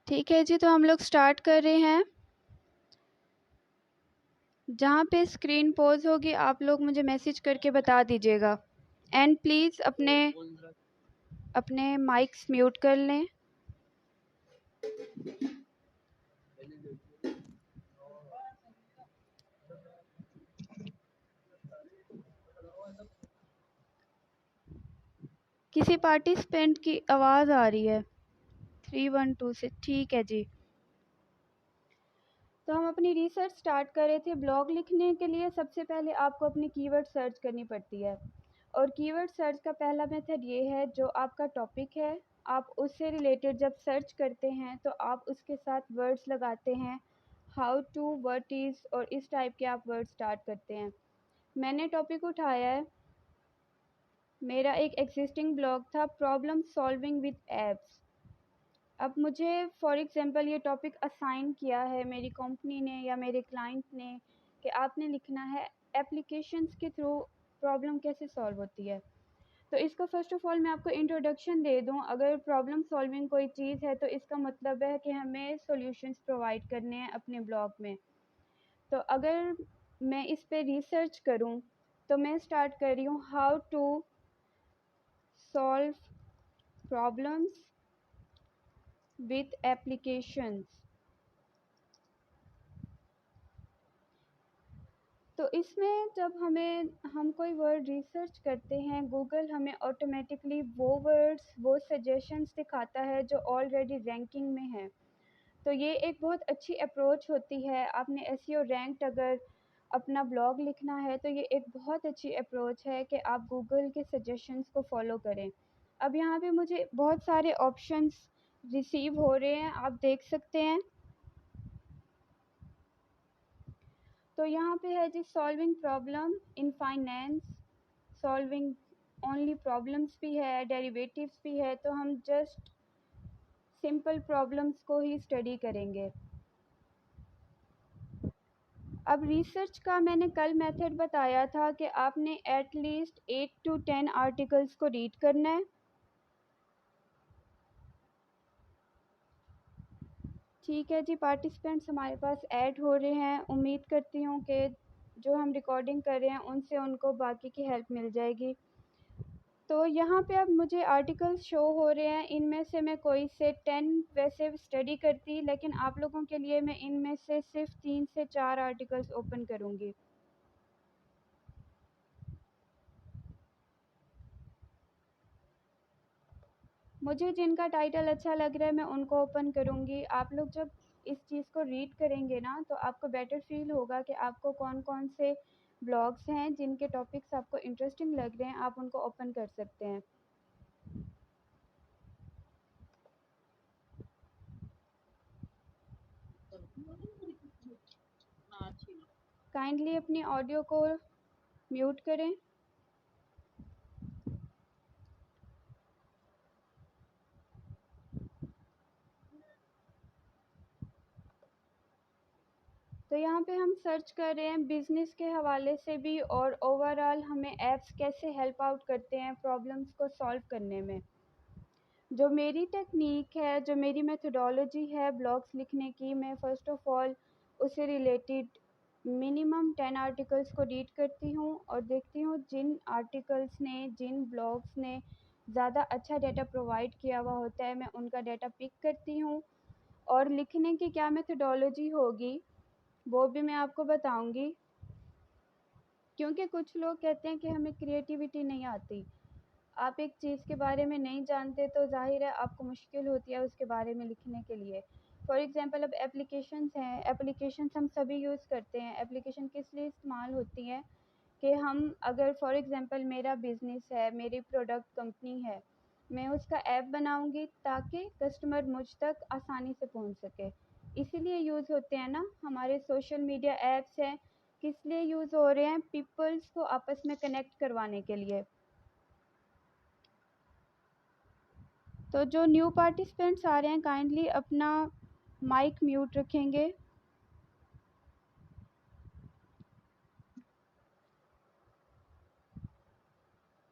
ठीक है जी, तो हम लोग स्टार्ट कर रहे हैं। जहाँ पे स्क्रीन पॉज होगी आप लोग मुझे मैसेज करके बता दीजिएगा। एंड प्लीज़ अपने माइक्स म्यूट कर लें। किसी पार्टिसिपेंट की आवाज़ आ रही है 312 से। ठीक है जी, तो हम अपनी रिसर्च स्टार्ट कर रहे थे। ब्लॉग लिखने के लिए सबसे पहले आपको अपनी कीवर्ड सर्च करनी पड़ती है, और कीवर्ड सर्च का पहला मेथड ये है, जो आपका टॉपिक है आप उससे रिलेटेड जब सर्च करते हैं तो आप उसके साथ वर्ड्स लगाते हैं, हाउ टू, व्हाट इज़ और इस टाइप के आप वर्ड स्टार्ट करते हैं। मैंने टॉपिक उठाया है, मेरा एक एग्जिस्टिंग ब्लॉग था, प्रॉब्लम सॉल्विंग विद एप्स। अब मुझे फॉर एग्ज़ाम्पल ये टॉपिक असाइन किया है मेरी कंपनी ने या मेरे क्लाइंट ने कि आपने लिखना है एप्लीकेशंस के थ्रू प्रॉब्लम कैसे सॉल्व होती है। तो इसको फ़र्स्ट ऑफ़ ऑल मैं आपको इंट्रोडक्शन दे दूं। अगर प्रॉब्लम सॉल्विंग कोई चीज़ है तो इसका मतलब है कि हमें सॉल्यूशंस प्रोवाइड करने हैं अपने ब्लॉग में। तो अगर मैं इस पे रिसर्च करूं तो मैं स्टार्ट कर रही हूँ, how to solve problems with applications. तो इसमें जब हम कोई वर्ड रिसर्च करते हैं, गूगल हमें ऑटोमेटिकली वो वर्ड्स, वो सजेशंस दिखाता है जो ऑलरेडी रैंकिंग में है। तो ये एक बहुत अच्छी अप्रोच होती है। आपने एसईओ रैंक्ड अगर अपना ब्लॉग लिखना है तो ये एक बहुत अच्छी अप्रोच है कि आप गूगल के सजेशंस को फॉलो करें। अब यहाँ पे मुझे बहुत सारे ऑप्शंस रिसीव हो रहे हैं, आप देख सकते हैं। तो यहाँ पे है जी, solving problem in finance, solving only problems भी है, डेरिवेटिव्स भी है। तो हम जस्ट सिंपल प्रॉब्लम्स को ही स्टडी करेंगे। अब रिसर्च का मैंने कल मेथड बताया था कि आपने एटलीस्ट 8 to 10 आर्टिकल्स को रीड करना है। ठीक है जी, पार्टिसिपेंट्स हमारे पास ऐड हो रहे हैं। उम्मीद करती हूँ कि जो हम रिकॉर्डिंग कर रहे हैं उनसे उनको बाकी की हेल्प मिल जाएगी। तो यहाँ पे अब मुझे आर्टिकल्स शो हो रहे हैं, इनमें से मैं कोई से 10 वैसे स्टडी करती, लेकिन आप लोगों के लिए मैं इनमें से सिर्फ 3 से 4 आर्टिकल्स ओपन करूँगी। मुझे जिनका टाइटल अच्छा लग रहा है मैं उनको ओपन करूँगी। आप लोग जब इस चीज़ को रीड करेंगे ना तो आपको बेटर फील होगा कि आपको कौन कौन से ब्लॉग्स हैं जिनके टॉपिक्स आपको इंटरेस्टिंग लग रहे हैं, आप उनको ओपन कर सकते हैं। काइंडली अपनी ऑडियो को म्यूट करें। तो यहाँ पे हम सर्च कर रहे हैं बिज़नेस के हवाले से भी, और ओवरऑल हमें ऐप्स कैसे हेल्प आउट करते हैं प्रॉब्लम्स को सॉल्व करने में। जो मेरी टेक्निक है, जो मेरी मेथडोलॉजी है ब्लॉग्स लिखने की, मैं फ़र्स्ट ऑफ़ ऑल उससे रिलेटेड मिनिमम 10 आर्टिकल्स को रीड करती हूँ और देखती हूँ जिन आर्टिकल्स ने, जिन ब्लॉग्स ने ज़्यादा अच्छा डाटा प्रोवाइड किया हुआ होता है, मैं उनका डाटा पिक करती हूँ। और लिखने की क्या मेथडोलॉजी होगी वो भी मैं आपको बताऊँगी, क्योंकि कुछ लोग कहते हैं कि हमें क्रिएटिविटी नहीं आती। आप एक चीज़ के बारे में नहीं जानते तो ज़ाहिर है आपको मुश्किल होती है उसके बारे में लिखने के लिए। फॉर एग्ज़ाम्पल अब एप्लीकेशंस हैं, एप्लीकेशंस हम सभी यूज़ करते हैं। एप्लीकेशन किस लिए इस्तेमाल होती हैं कि हम अगर फॉर एग्ज़ाम्पल मेरा बिज़नेस है, मेरी प्रोडक्ट कंपनी है, मैं उसका ऐप बनाऊंगी ताकि कस्टमर मुझ तक आसानी से पहुंच सके। इसीलिए यूज़ होते हैं ना हमारे सोशल मीडिया ऐप्स हैं। किस लिए यूज़ हो रहे हैं? पीपल्स को आपस में कनेक्ट करवाने के लिए। तो जो न्यू पार्टिसिपेंट्स आ रहे हैं काइंडली अपना माइक म्यूट रखेंगे।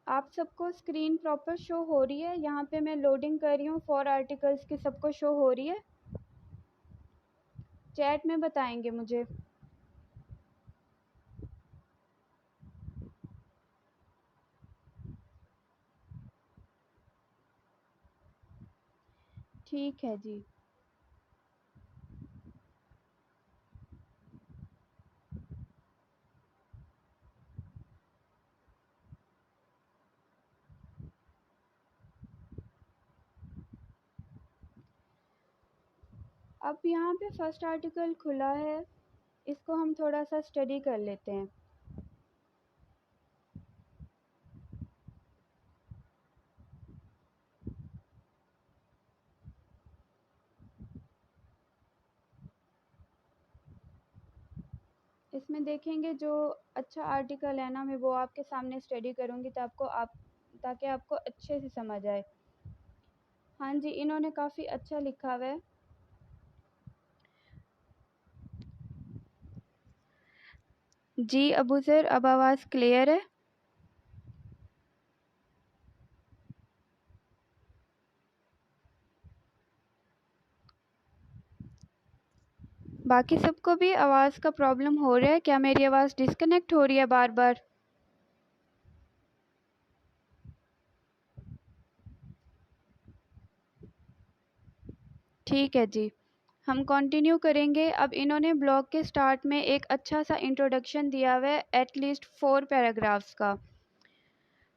आप सबको स्क्रीन प्रॉपर शो हो रही है? यहाँ पे मैं लोडिंग कर रही हूँ 4 आर्टिकल्स की, सबको शो हो रही है? चैट में बताएंगे मुझे। ठीक है जी। अब यहाँ पे फर्स्ट आर्टिकल खुला है, इसको हम थोड़ा सा स्टडी कर लेते हैं। इसमें देखेंगे जो अच्छा आर्टिकल है ना, मैं वो आपके सामने स्टडी करूँगी तो ताकि आपको अच्छे से समझ आए। हाँ जी, इन्होंने काफ़ी अच्छा लिखा हुआ है। जी अबू सर, अब आवाज़ क्लियर है? बाकी सबको भी आवाज़ का प्रॉब्लम हो रहा है क्या? मेरी आवाज़ डिस्कनेक्ट हो रही है बार बार? ठीक है जी, हम कंटिन्यू करेंगे। अब इन्होंने ब्लॉग के स्टार्ट में एक अच्छा सा इंट्रोडक्शन दिया हुआ है, एटलीस्ट 4 पैराग्राफ्स का।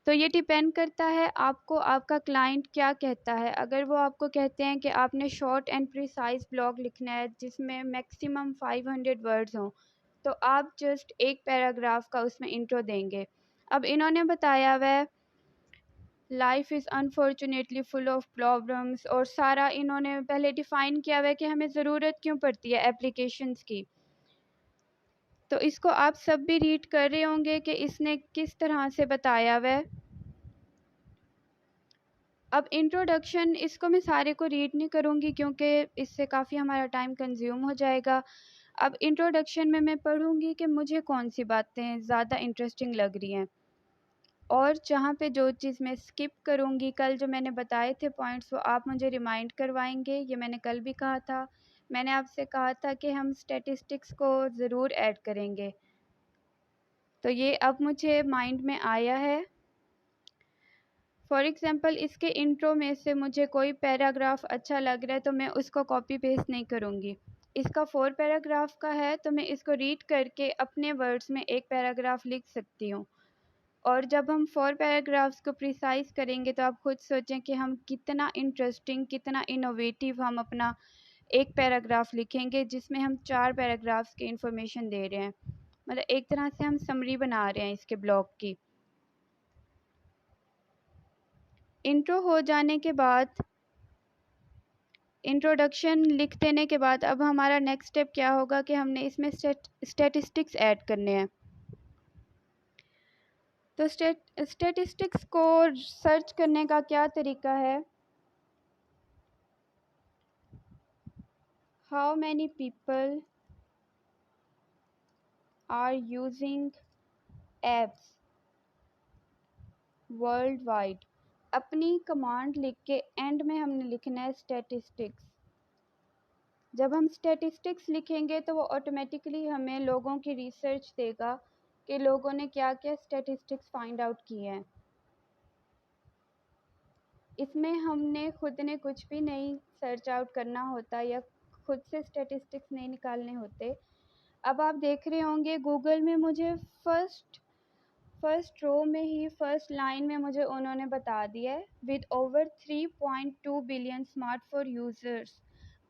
तो ये डिपेंड करता है आपको आपका क्लाइंट क्या कहता है। अगर वो आपको कहते हैं कि आपने शॉर्ट एंड प्रिसाइज ब्लॉग लिखना है जिसमें मैक्सिमम 500 वर्ड्स हों, तो आप जस्ट एक पैराग्राफ का उसमें इंट्रो देंगे। अब इन्होंने बताया हुआ है life is unfortunately full of problems, और सारा इन्होंने पहले डिफ़ाइन किया हुआ है कि हमें ज़रूरत क्यों पड़ती है एप्लीकेशंस की। तो इसको आप सब भी रीड कर रहे होंगे कि इसने किस तरह से बताया हुआ है। अब इंट्रोडक्शन, इसको मैं सारे को रीड नहीं करूँगी क्योंकि इससे काफ़ी हमारा टाइम कंज्यूम हो जाएगा। अब इंट्रोडक्शन में मैं पढ़ूँगी कि मुझे कौन सी बातें ज़्यादा इंटरेस्टिंग लग रही हैं, और जहाँ पे जो चीज़ मैं स्किप करूँगी, कल जो मैंने बताए थे पॉइंट्स वो आप मुझे रिमाइंड करवाएंगे। ये मैंने कल भी कहा था। मैंने आपसे कहा था कि हम स्टैटिस्टिक्स को ज़रूर ऐड करेंगे, तो ये अब मुझे माइंड में आया है। फॉर एग्ज़ाम्पल इसके इंट्रो में से मुझे कोई पैराग्राफ अच्छा लग रहा है तो मैं उसको कॉपी पेस्ट नहीं करूँगी। इसका 4 पैराग्राफ का है तो मैं इसको रीड करके अपने वर्ड्स में एक पैराग्राफ लिख सकती हूँ। और जब हम 4 पैराग्राफ्स को प्रिसाइज़ करेंगे तो आप खुद सोचें कि हम कितना इंटरेस्टिंग, कितना इनोवेटिव हम अपना एक पैराग्राफ लिखेंगे जिसमें हम 4 पैराग्राफ्स की इंफॉर्मेशन दे रहे हैं। मतलब एक तरह से हम समरी बना रहे हैं इसके ब्लॉग की। इंट्रो हो जाने के बाद, इंट्रोडक्शन लिख देने के बाद अब हमारा नेक्स्ट स्टेप क्या होगा कि हमने इसमें स्टैटिस्टिक्स ऐड करने हैं। तो स्टैटिस्टिक्स को सर्च करने का क्या तरीका है? How many people are using apps world wide. अपनी कमांड लिख के एंड में हमने लिखना है स्टैटिस्टिक्स। जब हम स्टैटिस्टिक्स लिखेंगे तो वो ऑटोमेटिकली हमें लोगों की रिसर्च देगा कि लोगों ने क्या क्या स्टैटिस्टिक्स फाइंड आउट किए हैं। इसमें हमने खुद ने कुछ भी नहीं सर्च आउट करना होता या खुद से स्टैटिस्टिक्स नहीं निकालने होते। अब आप देख रहे होंगे गूगल में मुझे फर्स्ट रो में ही फर्स्ट लाइन में मुझे उन्होंने बता दिया है, with over 3.2 billion smartphone users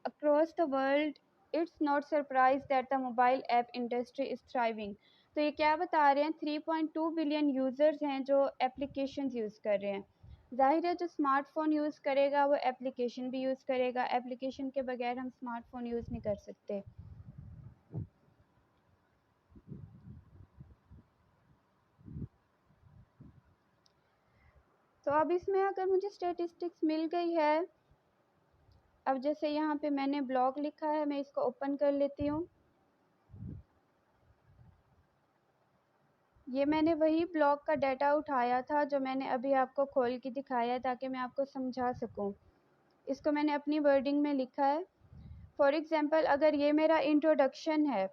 across the world, it's not surprise that the mobile app industry is thriving. तो ये क्या बता रहे हैं? 3.2 बिलियन यूज़र्स हैं जो एप्लीकेशंस यूज़ कर रहे हैं। जाहिर है जो स्मार्टफ़ोन यूज़ करेगा वो एप्लीकेशन भी यूज़ करेगा, एप्लीकेशन के बगैर हम स्मार्टफ़ोन यूज़ नहीं कर सकते। तो अब इसमें अगर मुझे स्टैटिस्टिक्स मिल गई है, अब जैसे यहाँ पे मैंने ब्लॉग लिखा है, मैं इसको ओपन कर लेती हूँ। ये मैंने वही ब्लॉग का डाटा उठाया था जो मैंने अभी आपको खोल के दिखाया है ताकि मैं आपको समझा सकूं। इसको मैंने अपनी वर्डिंग में लिखा है। फॉर एग्ज़ाम्पल अगर ये मेरा इंट्रोडक्शन है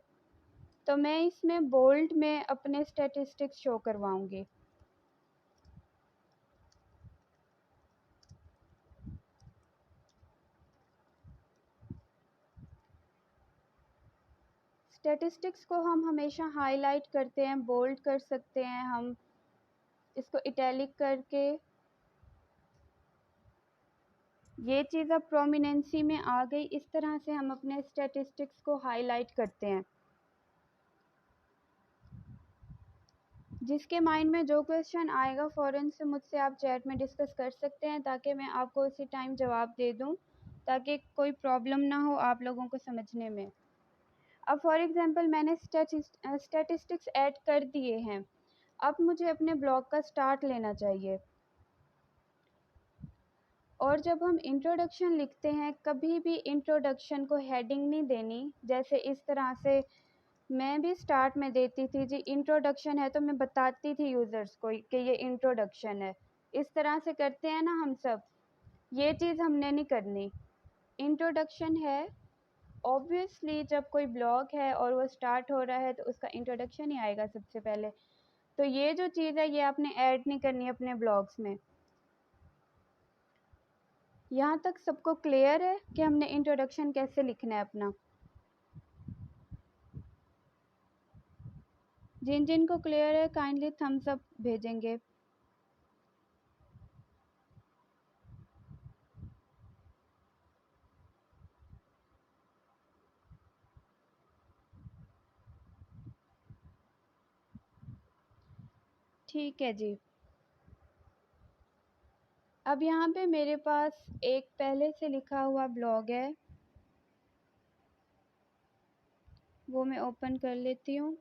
तो मैं इसमें बोल्ड में अपने स्टैटिस्टिक्स शो करवाऊँगी। स्टैटिस्टिक्स को हम हमेशा हाईलाइट करते हैं, बोल्ड कर सकते हैं, हम इसको इटैलिक करके ये चीज़ अब प्रोमिनेंसी में आ गई। इस तरह से हम अपने स्टैटिस्टिक्स को हाईलाइट करते हैं। जिसके माइंड में जो क्वेश्चन आएगा फ़ौरन से मुझसे आप चैट में डिस्कस कर सकते हैं ताकि मैं आपको उसी टाइम जवाब दे दूं, ताकि कोई प्रॉब्लम ना हो आप लोगों को समझने में। अब फॉर एग्ज़ाम्पल मैंने स्टैटिस्टिक्स ऐड कर दिए हैं। अब मुझे अपने ब्लॉग का स्टार्ट लेना चाहिए। और जब हम इंट्रोडक्शन लिखते हैं, कभी भी इंट्रोडक्शन को हेडिंग नहीं देनी। जैसे इस तरह से मैं भी स्टार्ट में देती थी जी, इंट्रोडक्शन है, तो मैं बताती थी यूज़र्स को कि ये इंट्रोडक्शन है। इस तरह से करते हैं ना हम सब, ये चीज़ हमने नहीं करनी। इंट्रोडक्शन है, ऑब्वियसली जब कोई ब्लॉग है और वो स्टार्ट हो रहा है तो उसका इंट्रोडक्शन ही आएगा सबसे पहले। तो ये जो चीज़ है ये आपने ऐड नहीं करनी अपने ब्लॉग्स में। यहाँ तक सबको क्लियर है कि हमने इंट्रोडक्शन कैसे लिखना है अपना? जिन जिन को क्लियर है काइंडली थम्स अप भेजेंगे। ठीक है जी। अब यहाँ पे मेरे पास एक पहले से लिखा हुआ ब्लॉग है, वो मैं ओपन कर लेती हूँ।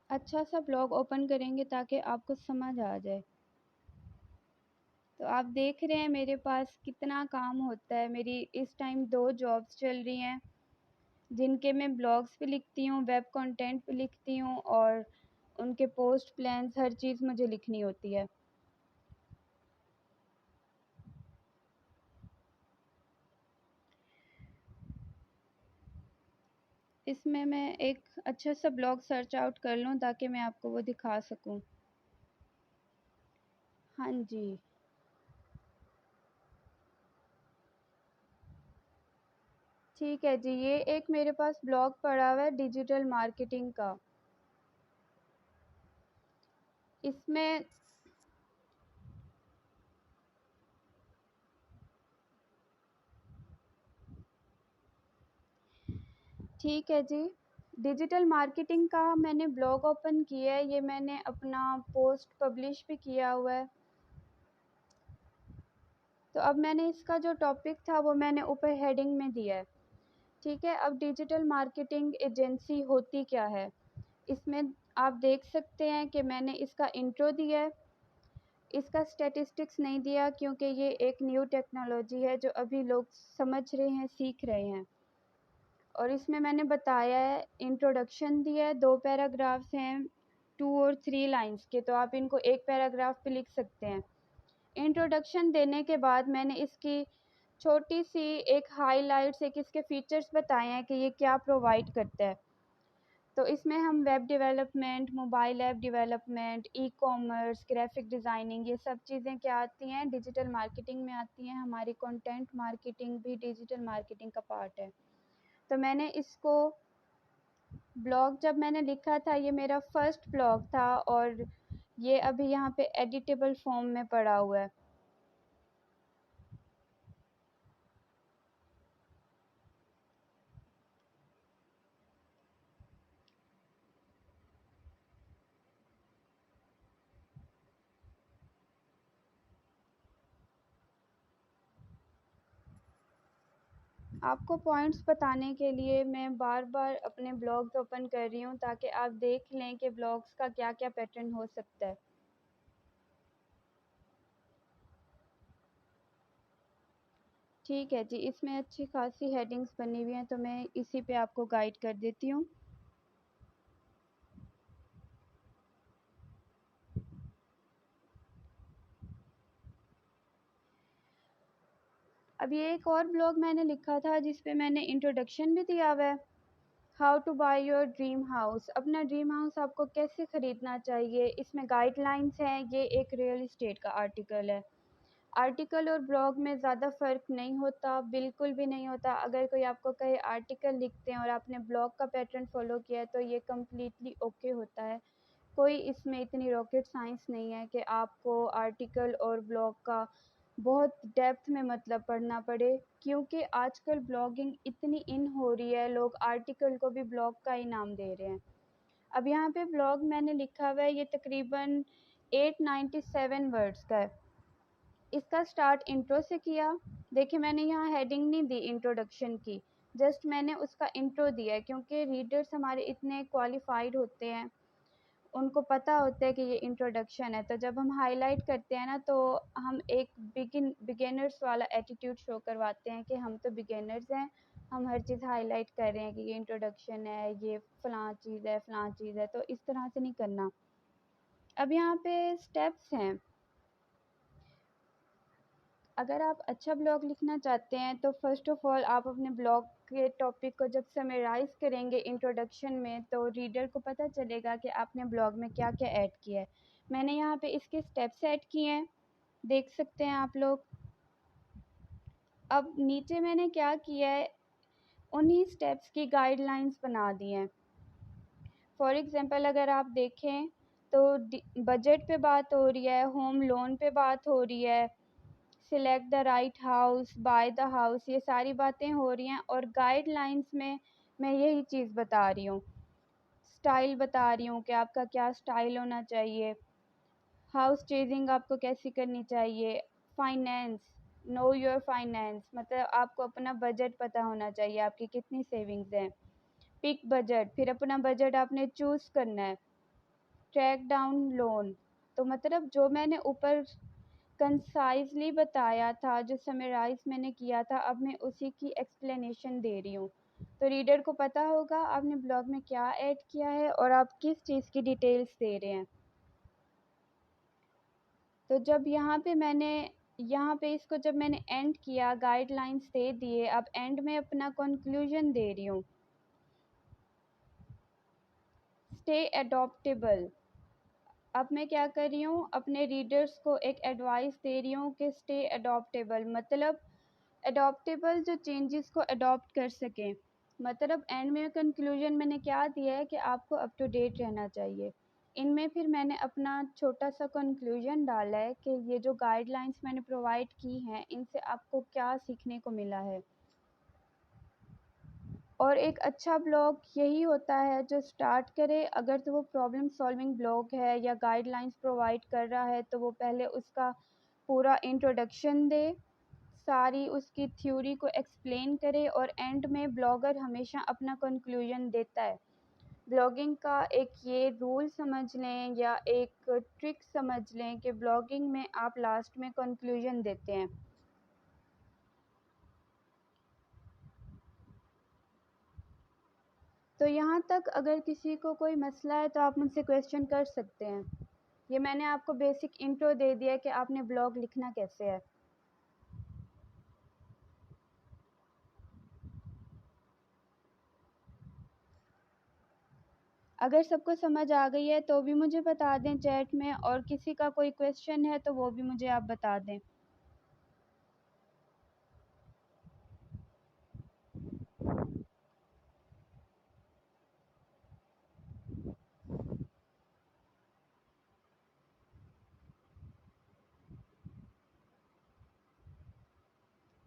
अच्छा सा ब्लॉग ओपन करेंगे ताकि आपको समझ आ जाए। तो आप देख रहे हैं मेरे पास कितना काम होता है। मेरी इस टाइम 2 जॉब्स चल रही हैं जिनके मैं ब्लॉग्स भी लिखती हूँ, वेब कंटेंट भी लिखती हूँ और उनके पोस्ट प्लान्स हर चीज़ मुझे लिखनी होती है। इसमें मैं एक अच्छा सा ब्लॉग सर्च आउट कर लूँ ताकि मैं आपको वो दिखा सकूँ। हाँ जी। ठीक है जी, ये एक मेरे पास ब्लॉग पड़ा हुआ है डिजिटल मार्केटिंग का। इसमें ठीक है जी, डिजिटल मार्केटिंग का मैंने ब्लॉग ओपन किया है। ये मैंने अपना पोस्ट पब्लिश भी किया हुआ है। तो अब मैंने इसका जो टॉपिक था वो मैंने ऊपर हेडिंग में दिया है। ठीक है, अब डिजिटल मार्केटिंग एजेंसी होती क्या है, इसमें आप देख सकते हैं कि मैंने इसका इंट्रो दिया है। इसका स्टैटिस्टिक्स नहीं दिया क्योंकि ये एक न्यू टेक्नोलॉजी है जो अभी लोग समझ रहे हैं, सीख रहे हैं। और इसमें मैंने बताया है, इंट्रोडक्शन दिया है, 2 पैराग्राफ्स हैं, 2 और 3 लाइंस के, तो आप इनको एक पैराग्राफ पे लिख सकते हैं। इंट्रोडक्शन देने के बाद मैंने इसकी छोटी सी एक हाइलाइट्स, एक इसके फीचर्स बताए हैं कि ये क्या प्रोवाइड करता है। तो इसमें हम web development, mobile app development, e commerce, graphic designing, ये सब चीज़ें क्या आती हैं, डिजिटल मार्केटिंग में आती हैं। हमारी कंटेंट मार्केटिंग भी डिजिटल मार्केटिंग का पार्ट है। तो मैंने इसको ब्लॉग जब मैंने लिखा था, ये मेरा फर्स्ट ब्लॉग था और ये अभी यहाँ पे एडिटेबल फॉर्म में पड़ा हुआ है। आपको पॉइंट्स बताने के लिए मैं बार बार अपने ब्लॉग्स ओपन कर रही हूँ ताकि आप देख लें कि ब्लॉग्स का क्या क्या पैटर्न हो सकता है। ठीक है जी, इसमें अच्छी खासी हेडिंग्स बनी हुई हैं तो मैं इसी पे आपको गाइड कर देती हूँ। अब ये एक और ब्लॉग मैंने लिखा था जिस पे मैंने इंट्रोडक्शन भी दिया हुआ है। How to buy your dream house, अपना ड्रीम हाउस आपको कैसे ख़रीदना चाहिए, इसमें गाइडलाइंस हैं। ये एक रियल इस्टेट का आर्टिकल है। आर्टिकल और ब्लॉग में ज़्यादा फ़र्क नहीं होता, बिल्कुल भी नहीं होता। अगर कोई आपको कहे आर्टिकल लिखते हैं और आपने ब्लॉग का पैटर्न फॉलो किया है तो ये कम्प्लीटली ओके होता है। कोई इसमें इतनी रॉकेट साइंस नहीं है कि आपको आर्टिकल और ब्लॉग का बहुत डेप्थ में मतलब पढ़ना पड़े, क्योंकि आजकल ब्लॉगिंग इतनी इन हो रही है, लोग आर्टिकल को भी ब्लॉग का ही नाम दे रहे हैं। अब यहाँ पे ब्लॉग मैंने लिखा हुआ है, ये तकरीबन 897 वर्ड्स का है। इसका स्टार्ट इंट्रो से किया। देखिए मैंने यहाँ हेडिंग नहीं दी इंट्रोडक्शन की, जस्ट मैंने उसका इंट्रो दिया है, क्योंकि रीडर्स हमारे इतने क्वालिफाइड होते हैं, उनको पता होता है कि ये इंट्रोडक्शन है। तो जब हम हाईलाइट करते हैं ना, तो हम एक बिगिनर्स वाला एटीट्यूड शो करवाते हैं कि हम तो बिगिनर्स हैं, हम हर चीज़ हाईलाइट कर रहे हैं कि ये इंट्रोडक्शन है, ये फ़लाँ चीज़ है, फ़लाँ चीज़ है। तो इस तरह से नहीं करना। अब यहाँ पे स्टेप्स हैं। अगर आप अच्छा ब्लॉग लिखना चाहते हैं तो फ़र्स्ट ऑफ़ ऑल आप अपने ब्लॉग के टॉपिक को जब समराइज़ करेंगे इंट्रोडक्शन में, तो रीडर को पता चलेगा कि आपने ब्लॉग में क्या-क्या ऐड किया है। मैंने यहाँ पे इसके स्टेप्स ऐड किए हैं, देख सकते हैं आप लोग। अब नीचे मैंने क्या किया है, उन्हीं स्टेप्स की गाइडलाइंस बना दी हैं। फॉर एग्ज़ाम्पल अगर आप देखें तो बजट पे बात हो रही है, होम लोन पे बात हो रही है, select the right house, by the house, ये सारी बातें हो रही हैं। और गाइडलाइंस में मैं यही चीज़ बता रही हूँ, स्टाइल बता रही हूँ कि आपका क्या स्टाइल होना चाहिए, हाउस चेजिंग आपको कैसी करनी चाहिए, फाइनेंस, नो योर फाइनेंस, मतलब आपको अपना बजट पता होना चाहिए, आपकी कितनी सेविंग्स हैं। पिक बजट, फिर अपना बजट आपने चूज़ करना है। ट्रैक डाउन लोन, तो मतलब जो मैंने ऊपर कंसाइज़ली बताया था, जो समराइज़ मैंने किया था, अब मैं उसी की एक्सप्लेनेशन दे रही हूँ। तो रीडर को पता होगा आपने ब्लॉग में क्या ऐड किया है और आप किस चीज़ की डिटेल्स दे रहे हैं। तो जब यहाँ पे इसको जब मैंने एंड किया, गाइडलाइंस दे दिए, अब एंड में अपना कंक्लूजन दे रही हूँ। स्टे एडॉप्टेबल, अब मैं क्या कर रही हूँ, अपने रीडर्स को एक एडवाइस दे रही हूँ कि स्टे एडॉप्टेबल, मतलब एडॉप्टेबल जो चेंजेस को अडॉप्ट कर सकें। मतलब एंड में कंक्लूजन मैंने क्या दिया है कि आपको अप टू डेट रहना चाहिए। इनमें फिर मैंने अपना छोटा सा कंक्लूजन डाला है कि ये जो गाइडलाइंस मैंने प्रोवाइड की हैं, इनसे आपको क्या सीखने को मिला है। और एक अच्छा ब्लॉग यही होता है जो स्टार्ट करे, अगर तो वो प्रॉब्लम सॉल्विंग ब्लॉग है या गाइडलाइंस प्रोवाइड कर रहा है, तो वो पहले उसका पूरा इंट्रोडक्शन दे, सारी उसकी थ्योरी को एक्सप्लेन करे, और एंड में ब्लॉगर हमेशा अपना कंक्लूजन देता है। ब्लॉगिंग का एक ये रूल समझ लें या एक ट्रिक समझ लें कि ब्लॉगिंग में आप लास्ट में कंक्लूजन देते हैं। तो यहाँ तक अगर किसी को कोई मसला है तो आप मुझसे क्वेश्चन कर सकते हैं। ये मैंने आपको बेसिक इंट्रो दे दिया कि आपने ब्लॉग लिखना कैसे है। अगर सबको समझ आ गई है तो भी मुझे बता दें चैट में, और किसी का कोई क्वेश्चन है तो वो भी मुझे आप बता दें।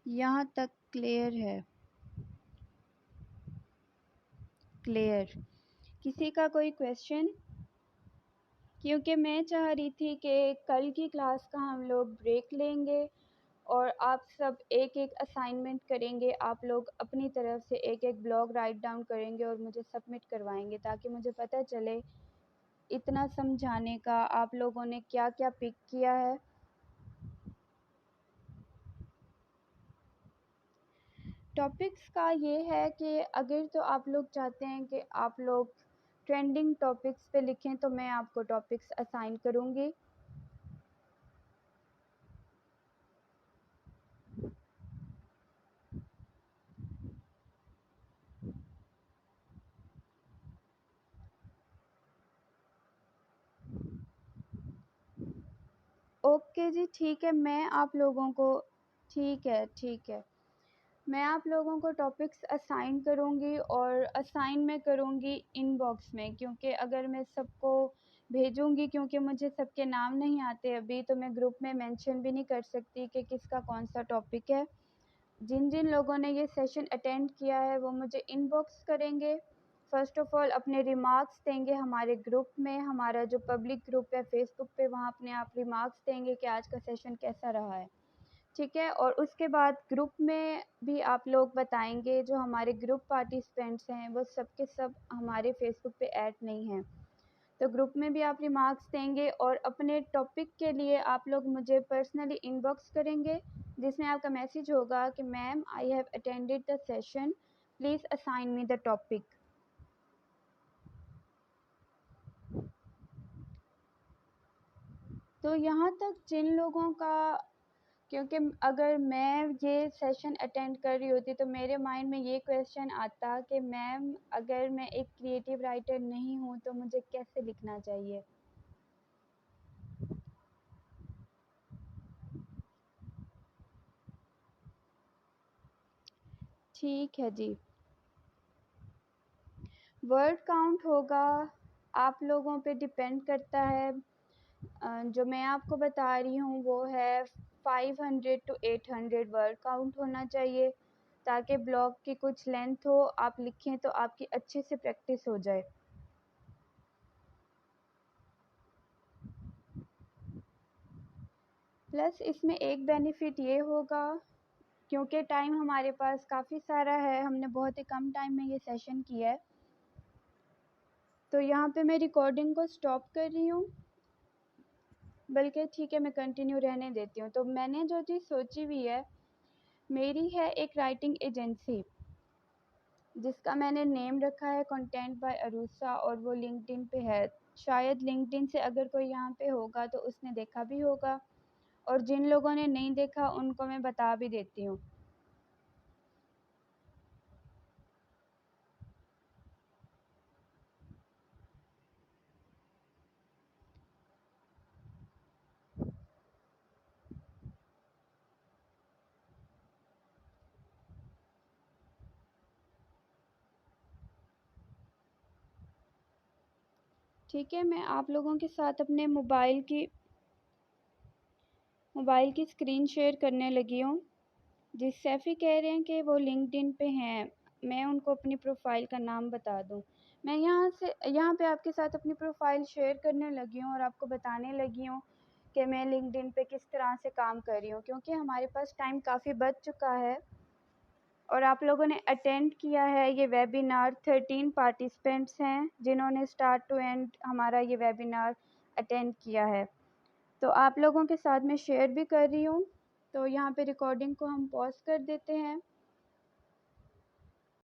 यहाँ तक क्लियर है? क्लियर? किसी का कोई क्वेश्चन? क्योंकि मैं चाह रही थी कि कल की क्लास का हम लोग ब्रेक लेंगे और आप सब एक एक असाइनमेंट करेंगे, आप लोग अपनी तरफ से एक एक ब्लॉग राइट डाउन करेंगे और मुझे सबमिट करवाएंगे, ताकि मुझे पता चले इतना समझाने का आप लोगों ने क्या क्या पिक किया है। टॉपिक्स का ये है कि अगर तो आप लोग चाहते हैं कि आप लोग ट्रेंडिंग टॉपिक्स पे लिखें तो मैं आपको टॉपिक्स असाइन करूँगी। ओके जी, ठीक है। मैं आप लोगों को ठीक है। मैं आप लोगों को टॉपिक्स असाइन करूँगी और असाइन मैं करूँगी इनबॉक्स में, क्योंकि अगर मैं सबको भेजूँगी, क्योंकि मुझे सबके नाम नहीं आते अभी, तो मैं ग्रुप में मेंशन भी नहीं कर सकती कि किसका कौन सा टॉपिक है। जिन जिन लोगों ने ये सेशन अटेंड किया है वो मुझे इनबॉक्स करेंगे। फ़र्स्ट ऑफ़ ऑल अपने रिमार्क्स देंगे हमारे ग्रुप में, हमारा जो पब्लिक ग्रुप है फ़ेसबुक पे, वहाँ अपने आप रिमार्क्स देंगे कि आज का सेशन कैसा रहा है, ठीक है। और उसके बाद ग्रुप में भी आप लोग बताएंगे, जो हमारे ग्रुप पार्टिसिपेंट्स हैं वो सब के सब हमारे फ़ेसबुक पे ऐड नहीं हैं, तो ग्रुप में भी आप रिमार्क्स देंगे और अपने टॉपिक के लिए आप लोग मुझे पर्सनली इनबॉक्स करेंगे, जिसमें आपका मैसेज होगा कि ma'am I have attended the session, please assign me the topic. तो यहाँ तक जिन लोगों का, क्योंकि अगर मैं ये सेशन अटेंड कर रही होती तो मेरे माइंड में ये क्वेश्चन आता कि मैम अगर मैं एक क्रिएटिव राइटर नहीं हूँ तो मुझे कैसे लिखना चाहिए। ठीक है जी। वर्ड काउंट होगा, आप लोगों पे डिपेंड करता है। जो मैं आपको बता रही हूँ वो है 500 to 800 वर्ड काउंट होना चाहिए, ताकि ब्लॉग की कुछ लेंथ हो, आप लिखें तो आपकी अच्छे से प्रैक्टिस हो जाए। प्लस इसमें एक बेनिफिट ये होगा, क्योंकि टाइम हमारे पास काफ़ी सारा है, हमने बहुत ही कम टाइम में ये सेशन किया है, तो यहाँ पे मैं रिकॉर्डिंग को स्टॉप कर रही हूँ, बल्कि ठीक है मैं कंटिन्यू रहने देती हूँ। तो मैंने जो चीज़ सोची हुई है, मेरी है एक राइटिंग एजेंसी, जिसका मैंने नेम रखा है कंटेंट बाय अरूसा, और वो लिंक्डइन पे है। शायद लिंक्डइन से अगर कोई यहाँ पे होगा तो उसने देखा भी होगा, और जिन लोगों ने नहीं देखा उनको मैं बता भी देती हूँ। ठीक है, मैं आप लोगों के साथ अपने मोबाइल की स्क्रीन शेयर करने लगी हूँ। जिस सैफ़ी कह रहे हैं कि वो लिंक्डइन पे हैं, मैं उनको अपनी प्रोफाइल का नाम बता दूँ। मैं यहाँ पे आपके साथ अपनी प्रोफाइल शेयर करने लगी हूँ और आपको बताने लगी हूँ कि मैं लिंक्डइन पे किस तरह से काम कर रही हूँ, क्योंकि हमारे पास टाइम काफ़ी बच चुका है और आप लोगों ने अटेंड किया है ये वेबिनार। 13 पार्टिसिपेंट्स हैं जिन्होंने स्टार्ट टू एंड हमारा ये वेबिनार अटेंड किया है, तो आप लोगों के साथ मैं शेयर भी कर रही हूँ। तो यहाँ पे रिकॉर्डिंग को हम पॉज़ कर देते हैं।